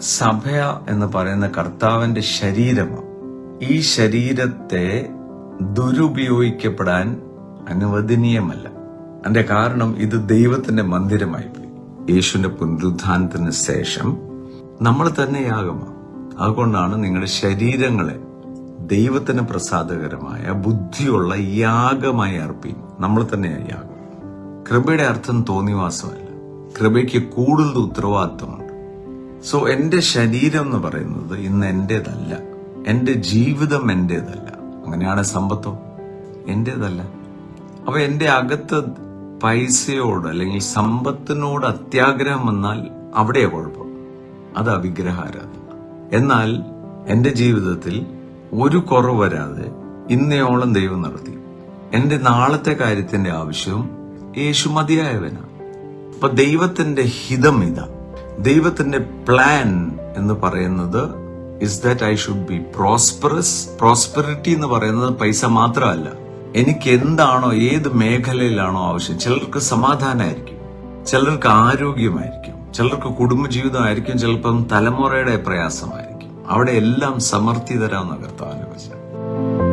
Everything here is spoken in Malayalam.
സഭ എന്ന് പറയുന്ന കർത്താവിന്റെ ശരീരമാണ്. ഈ ശരീരത്തെ ദുരുപയോഗിക്കപ്പെടാൻ അനുവദനീയമല്ല. അതിന്റെ കാരണം ഇത് ദൈവത്തിന്റെ മന്ദിരമായി പോയി. യേശുവിന്റെ പുനരുത്ഥാനത്തിന് ശേഷം നമ്മൾ തന്നെ യാഗമാണ്. അതുകൊണ്ടാണ് നിങ്ങളുടെ ശരീരങ്ങളെ ദൈവത്തിന് പ്രസാദകരമായ ബുദ്ധിയുള്ള യാഗമായി അർപ്പിക്കും. നമ്മൾ തന്നെയാണ് യാഗം. കൃപയുടെ അർത്ഥം തോന്നിവാസമല്ല. കൃപയ്ക്ക് കൂടുതൽ ഉത്തരവാദിത്വമുണ്ട്. സോ എന്റെ ശരീരം എന്ന് പറയുന്നത് ഇന്ന് എന്റേതല്ല. എന്റെ ജീവിതം എന്റേതല്ല. അങ്ങനെയാണ് സമ്പത്തോ എന്റേതല്ല. അപ്പൊ എന്റെ അകത്ത് പൈസയോട് അല്ലെങ്കിൽ സമ്പത്തിനോട് അത്യാഗ്രഹം വന്നാൽ അവിടെയാ കുഴപ്പം. അത് വിഗ്രഹാരാധന. എന്നാൽ എന്റെ ജീവിതത്തിൽ ഒരു കുറവ് വരാതെ ഇന്നയോളം ദൈവം നടത്തി. എന്റെ നാളത്തെ കാര്യത്തിന്റെ ആവശ്യവും യേശു മതിയായവനാണ്. അപ്പൊ ദൈവത്തിന്റെ ഹിതം ഇതാ. ദൈവത്തിന്റെ പ്ലാൻ എന്ന് പറയുന്നത് is that I should be prosperous. Prosperity എന്ന് പറയുന്നത് പൈസ മാത്രമല്ല. എനിക്ക് എന്താണോ, ഏത് മേഖലയിലാണോ ആവശ്യം. ചിലർക്ക് സമാധാനമായിരിക്കും, ചിലർക്ക് ആരോഗ്യമായിരിക്കും, ചിലർക്ക് കുടുംബജീവിതമായിരിക്കും, ചിലപ്പം തലമുറയുടെ പ്രയാസമായിരിക്കും. അവിടെ എല്ലാം സമൃദ്ധി തരാവുന്ന കർത്താവിന്റെ വചനം.